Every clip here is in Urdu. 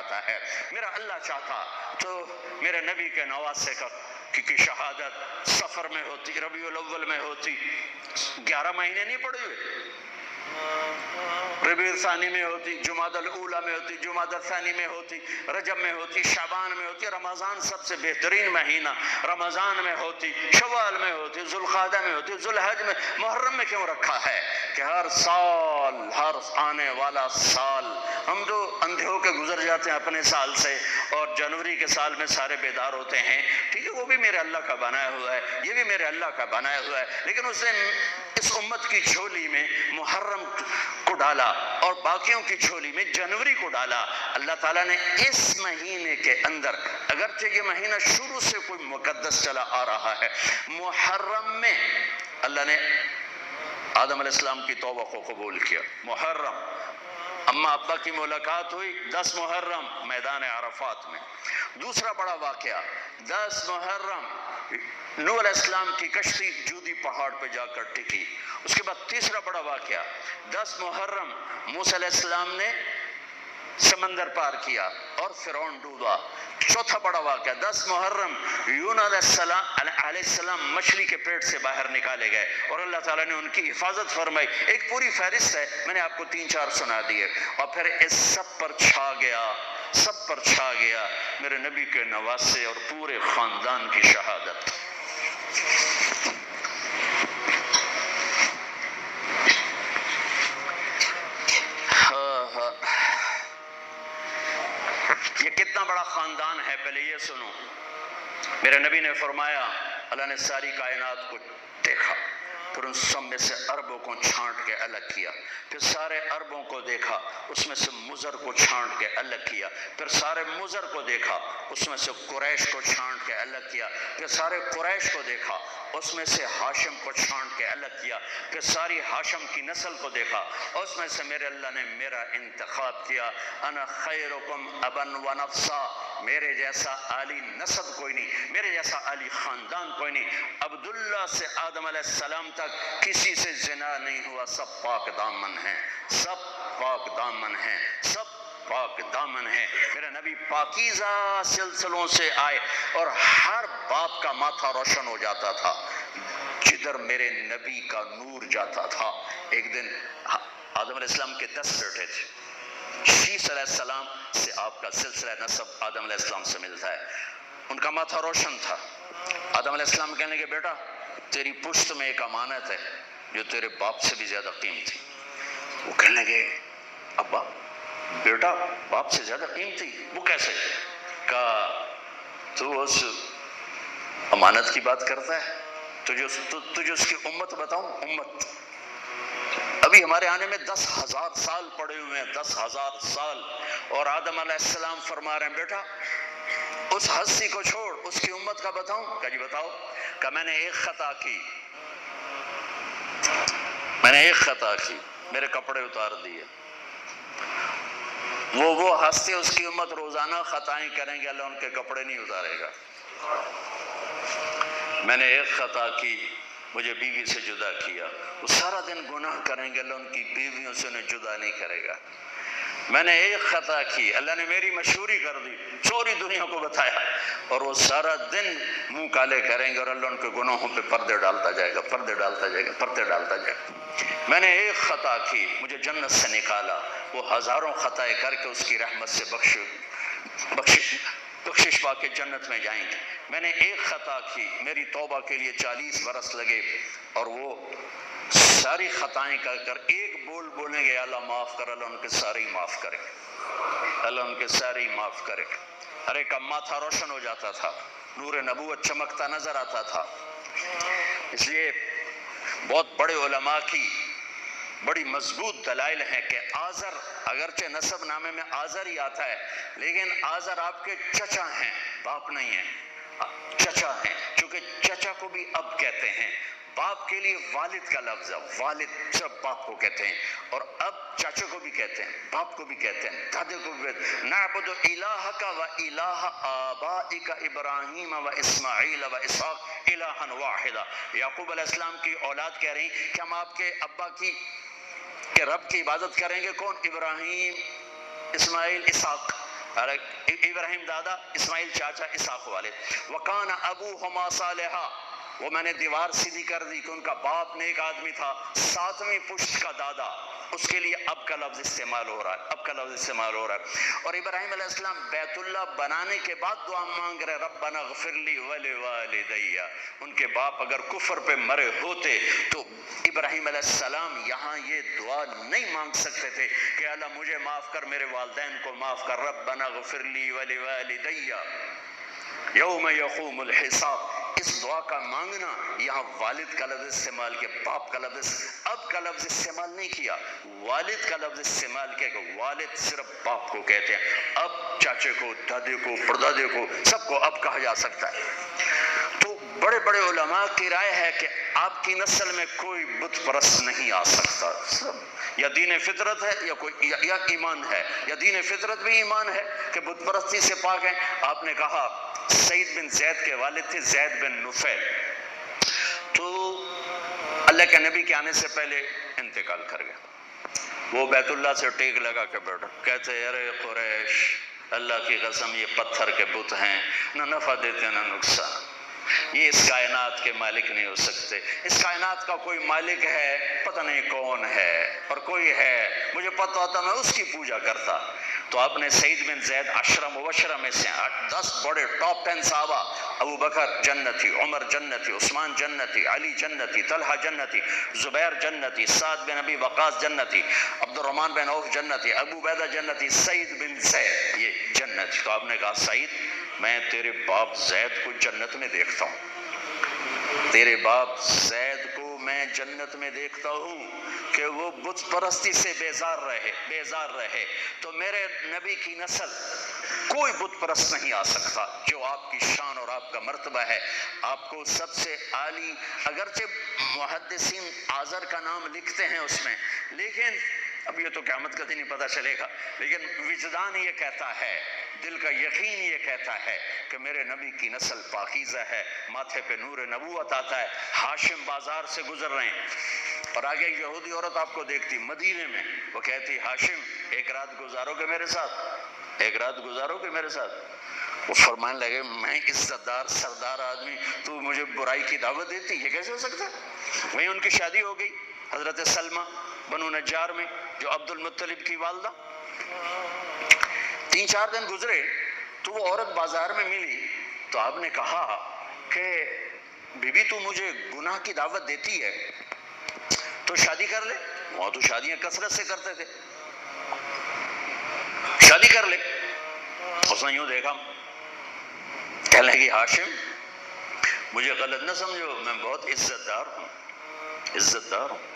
چاہتا ہے. میرا اللہ چاہتا تو میرے نبی کے نواسے کا کی شہادت سفر میں ہوتی، ربیع الاول میں ہوتی. 11 مہینے نہیں پڑے ہوئے، ربیع الثانی میں ہوتی، جمادی الاولی میں ہوتی، جمادی الثانی میں ہوتی، رجب میں ہوتی، شعبان میں ہوتی، رمضان سب سے بہترین مہینہ رمضان میں ہوتی، شوال میں ہوتی، ذوالقعدہ میں ہوتی، ذوالحج میں. محرم میں کیوں رکھا ہے؟ کہ ہر سال، ہر آنے والا سال ہم جو اندھے ہو کے گزر جاتے ہیں اپنے سال سے، اور جنوری کے سال میں سارے بیدار ہوتے ہیں، ٹھیک ہے، وہ بھی میرے اللہ کا بنایا ہوا ہے، یہ بھی میرے اللہ کا بنایا ہوا ہے. لیکن اس نے اس امت کی جھولی میں محرم کو ڈالا اور باقیوں کی جھولی میں جنوری کو ڈالا. اللہ تعالیٰ نے اس مہینے کے اندر، اگرچہ یہ مہینہ شروع سے کوئی مقدس چلا آ رہا ہے، محرم میں اللہ نے آدم علیہ السلام کی توبہ کو قبول کیا. محرم اماں ابا کی ملاقات ہوئی 10 محرم میدان عرفات میں. دوسرا بڑا واقعہ 10 محرم نوح علیہ السلام کی کشتی جودی پہاڑ پہ جا کر ٹکی. اس کے بعد تیسرا بڑا واقعہ 10 محرم موسیٰ علیہ السلام نے سمندر پار کیا اور فرعون ڈوبا. چوتھا بڑا واقعہ 10 محرم یونس علیہ السلام مچھلی کے پیٹ سے باہر نکالے گئے اور اللہ تعالیٰ نے ان کی حفاظت فرمائی. ایک پوری فہرست ہے، میں نے آپ کو 3-4 سنا دیے. اور پھر اس سب پر چھا گیا میرے نبی کے نواسے اور پورے خاندان کی شہادت. یہ کتنا بڑا خاندان ہے، پہلے یہ سنو. میرے نبی نے فرمایا اللہ نے ساری کائنات کو دیکھا، پھر ان سب میں سے عربوں کو چھانٹ کے الگ کیا، پھر سارے عربوں کو دیکھا، اس میں سے مضر کو چھانٹ کے الگ کیا، پھر سارے مضر کو دیکھا، اس میں سے قریش کو چھانٹ کے الگ کیا، پھر سارے قریش کو دیکھا، اس میں سے ہاشم کو چھانٹ کے الگ کیا، پھر ساری ہاشم کی نسل کو دیکھا، اس میں سے میرے اللہ نے میرا انتخاب کیا. انا خیرکم ابا و نفسا، میرے جیسا عالی نسب کوئی نہیں، میرے جیسا عالی خاندان کوئی نہیں. عبداللہ سے آدم علیہ السلام تک کسی سے زنا نہیں ہوا، سب پاک دامن ہیں، سب پاک دامن ہیں، سب پاک دامن ہیں. میرا نبی پاکیزہ سلسلوں سے آئے اور ہر باپ کا ماتھا روشن ہو جاتا تھا جدھر میرے نبی کا نور جاتا تھا. ایک دن آدم علیہ السلام کے 10 بیٹے تھے. شیس علیہ السلام سے آپ کا سلسلہ نسب آدم علیہ السلام سے ملتا ہے. ان کا ماتھا روشن تھا. آدم علیہ السلام کہنے لگے بیٹا تیری پشت میں ایک امانت ہے جو تیرے باپ سے بھی زیادہ قیمتی. وہ کہنے لگے ابا بیٹا باپ سے زیادہ قیمتی؟ وہ کیسے؟ کہا تو اس امانت کی بات کرتا ہے، تجھے اس کی امت بتاؤں؟ امت ابھی ہمارے آنے میں 10,000 سال پڑے ہوئے ہیں، 10,000 سال. اور آدم علیہ السلام فرما رہے ہیں بیٹا اس ہستی کو چھوڑ، اس کی امت کا بتاؤں؟ کہا جی بتاؤ. کہ میں نے ایک خطا کی، میرے کپڑے اتار دیے. وہ ہستے اس کی امت روزانہ خطائیں کریں گے، اللہ ان کے کپڑے نہیں اتارے گا. میں نے ایک خطا کی، مجھے بیوی سے جدا کیا، وہ سارا دن گناہ کریں گے، اللہ ان کی بیویوں سے انہیں جدا نہیں کرے گا. میں نے ایک خطا کی، اللہ نے میری مشہوری کر دی، سوری دنیا کو بتایا، اور وہ سارا دن منہ کالے کریں گے اور اللہ ان کے گناہوں پہ پردے ڈالتا جائے گا. میں نے ایک خطا کی، مجھے جنت سے نکالا، وہ ہزاروں خطائیں کر کے اس کی رحمت سے بخشش پا کے جنت میں جائیں گے. میں نے ایک خطا کی، میری توبہ کے لیے 40 برس لگے، اور وہ ساری خطائیں کر ایک بول بولیں گے اللہ معاف کر، اللہ ان کے ساری معاف کرے، اللہ ان کے ساری معاف کرے. ہر ایک کا ماتھا روشن ہو جاتا تھا، نور نبوت چمکتا نظر آتا تھا. اس لیے بہت بڑے علماء کی بڑی مضبوط دلائل ہیں کہ آزر، اگرچہ نسب نامے میں آزر ہی آتا ہے، لیکن آزر آپ کے چچا ہیں، باپ نہیں ہیں، چچا ہیں. چونکہ چچا کو بھی اب کہتے ہیں، باپ کے لیے والد کا لفظ ہے، والد سب باپ کو کہتے ہیں، اور اب چاچا کو بھی کہتے ہیں، باپ کو بھی کہتے ہیں، دادے کو بھی کہتے ہیں. نعبد الہک و الہ آبائک ابراہیم و اسماعیل و اسحاق الہا واحدا. یعقوب علیہ السلام کی اولاد کہہ رہی کہ ہم آپ کے ابا کے رب کی عبادت کریں گے. کون؟ ابراہیم، اسماعیل، اسحاق. ابراہیم دادا، اسماعیل چاچا، اسحاق والد۔ وکان ابوہما صالحا، وہ میں نے دیوار سیدھی کر دی کہ ان کا باپ نیک آدمی تھا۔ ساتویں پشت کا دادا، اس کے لیے اب کا لفظ استعمال ہو رہا ہے، اب کا لفظ استعمال ہو رہا ہے۔ اور ابراہیم علیہ السلام بیت اللہ بنانے کے بعد دعا مانگ رہے ربنا اغفر لی ولوالدی۔ ان کے باپ اگر کفر پہ مرے ہوتے تو ابراہیم علیہ السلام یہاں یہ دعا نہیں مانگ سکتے تھے کہ اللہ مجھے معاف کر، میرے والدین کو معاف کر، ربنا اغفر لی ولوالدی یوم یقوم الحساب۔ اس دعا کا مانگنا یہاں والد کا لفظ استعمال کیا، باپ کا لفظ، اب کا لفظ استعمال نہیں کیا، والد کا لفظ استعمال کیا کہ والد صرف باپ کو کہتے ہیں، اب چاچے کو، دادے کو، پردادے کو، سب کو اب کہا جا سکتا ہے۔ تو بڑے بڑے علماء کی رائے ہے کہ آپ کی نسل میں کوئی بت پرست نہیں آ سکتا، سب یا دین فطرت ہے یا کوئی یا ایمان ہے، یا دین فطرت بھی ایمان ہے کہ بت پرستی سے پاک ہیں۔ آپ نے کہا سعید بن زید کے والد تھے زید بن نفیل، تو اللہ کے نبی کے آنے سے پہلے انتقال کر گیا۔ وہ بیت اللہ سے ٹیک لگا کے بیٹھا، کہتے ارے قریش، اللہ کی قسم یہ پتھر کے بت ہیں، نہ نفع دیتے نہ نقصان، یہ اس کائنات کے مالک نہیں ہو سکتے، اس کائنات کا کوئی مالک ہے پتہ نہیں کون ہے، اور کوئی ہے مجھے پتہ ہوتا میں اس کی پوجا کرتا۔ تو آپ نے سعید بن زید عشرہ مبشرہ میں سے 10 بڑے ٹاپ 10 صحابہ، ابو بکر جنتی، عمر جنتی، عثمان جنتی، علی جنتی، طلحہ جنتی، زبیر جنتی، سعد بن ابی وقاص جنتی، عبد الرحمن بن عوف جنتی، ابو عبیدہ جنتی، سعید بن زید یہ جنتی۔ تو آپ نے کہا سعید میں تیرے باپ زید کو جنت میں دیکھتا ہوں، تیرے باپ زید کو میں جنت میں دیکھتا ہوں کہ وہ بت پرستی سے بیزار رہے، تو میرے نبی کی نسل کوئی بت پرست نہیں آ سکتا جو آپ کی شان اور آپ کا مرتبہ ہے۔ آپ کو سب سے عالی، اگرچہ محدثین آذر کا نام لکھتے ہیں اس میں، لیکن اب یہ تو قیامت کا دن ہی پتہ چلے گا، لیکن وجدان یہ کہتا ہے، دل کا یقین یہ کہتا ہے کہ میرے نبی کی نسل پاکیزہ ہے، ماتھے پہ نور نبوت آتا ہے۔ ہاشم بازار سے گزر رہے ہیں اور آگے یہودی عورت آپ کو دیکھتی مدینے میں، وہ کہتی ہاشم ایک رات گزارو گے میرے ساتھ، ایک رات گزارو گے میرے ساتھ؟ وہ فرمانے لگے میں عزت دار سردار آدمی، تو مجھے برائی کی دعوت دیتی، یہ کیسے ہو سکتا؟ وہیں ان کی شادی ہو گئی حضرت سلمہ بنو نجار میں، جو عبد المطلب کی والدہ۔ 3-4 دن گزرے تو وہ عورت بازار میں ملی، تو آپ نے کہا کہ بی بی تو مجھے گناہ کی دعوت دیتی ہے تو شادی کر لے، وہاں تو شادیاں کثرت سے کرتے تھے، شادی کر لے۔ اس نے یوں دیکھا، کہنے لگی ہاشم مجھے غلط نہ سمجھو، میں بہت عزت دار ہوں، عزت دار ہوں،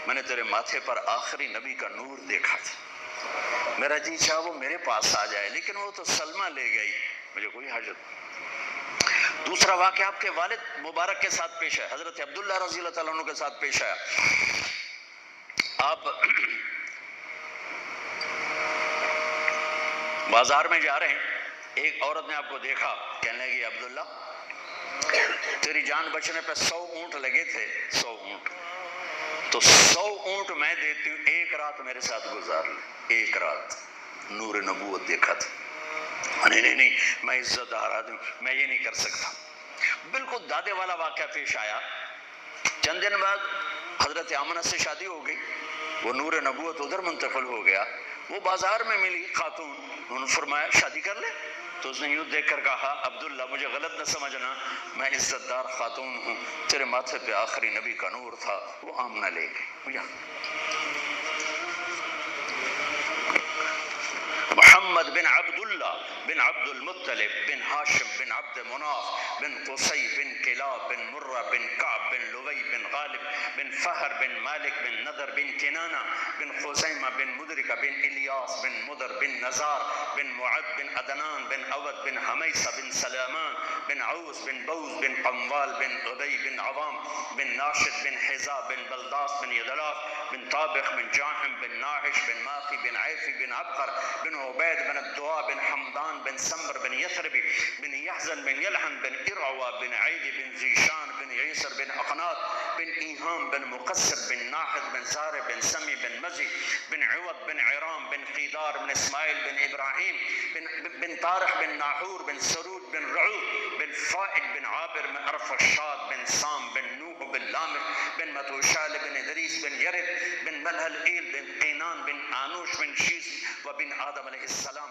میں نے تیرے ماتھے پر آخری نبی کا نور دیکھا تھا، میرا جی چاہا وہ میرے پاس آ جائے، لیکن وہ تو سلمہ لے گئی، مجھے کوئی حاجت۔ دوسرا واقعہ آپ کے والد مبارک کے ساتھ پیش ہے، حضرت عبداللہ رضی اللہ تعالیٰ عنہ کے ساتھ پیش آیا۔ آپ بازار میں جا رہے ہیں، ایک عورت نے آپ کو دیکھا، کہنے لگی عبداللہ تیری جان بچنے پہ 100 اونٹ لگے تھے، 100 اونٹ، تو 100 اونٹ میں دیتی ہوں، ایک رات میرے ساتھ گزار لے، ایک رات نور نبوت دیکھا تھا۔ نہیں میں عزت دار آدمی ہوں، میں یہ نہیں کر سکتا۔ بالکل دادے والا واقعہ پیش آیا، چند دن بعد حضرت آمنہ سے شادی ہو گئی، وہ نور نبوت ادھر منتقل ہو گیا، وہ بازار میں ملی خاتون، انہوں نے فرمایا شادی کر لے، تو اس نے یوں دیکھ کر کہا عبداللہ مجھے غلط نہ سمجھنا، میں عزت دار خاتون ہوں، تیرے ماتھے پہ آخری نبی کا نور تھا، وہ آمنہ لے گئی۔ محمد بن عبداللہ بن عبد المطلب بن ہاشم بن عبد مناف بن قصی بن کلاب بن مرہ بن کعب بن لوی بن غالب بن فہر بن مالک بن نضر بن کنانہ بن خزیمہ بن مدرکہ بن الیاس بن مدر بن نزار بن معد بن عدنان بن عود بن حمیسہ بن سلامان بن عوس بن بوز بن قموال بن عدي بن عوام بن ناشد بن حزا بن بلداس بن يدلاف بن طابخ بن جاحم بن ناحش بن ماخي بن عيفي بن عبقر بن عبيد بن الدواء بن حمدان بن سمر بن يثربي بن يحزن بن يلحن بن إرعوى بن عيد بن زيشان بن عيسر بن أقناط بن إيهام بن مقصر بن ناحد بن ساري بن سمي بن مزي بن عوض بن عرام بن قيدار بن إسماعيل بن إبراهيم بن طارق بن ناحور بن سرود بن رعوب بن فائل بن عابر بن أرفشاد بن سام بن نوح بن لامح بن متوشال بن إدريس بن يرد بن ملهل إيل بن قينان بن آنوش بن شيس وبن آدم عليه السلام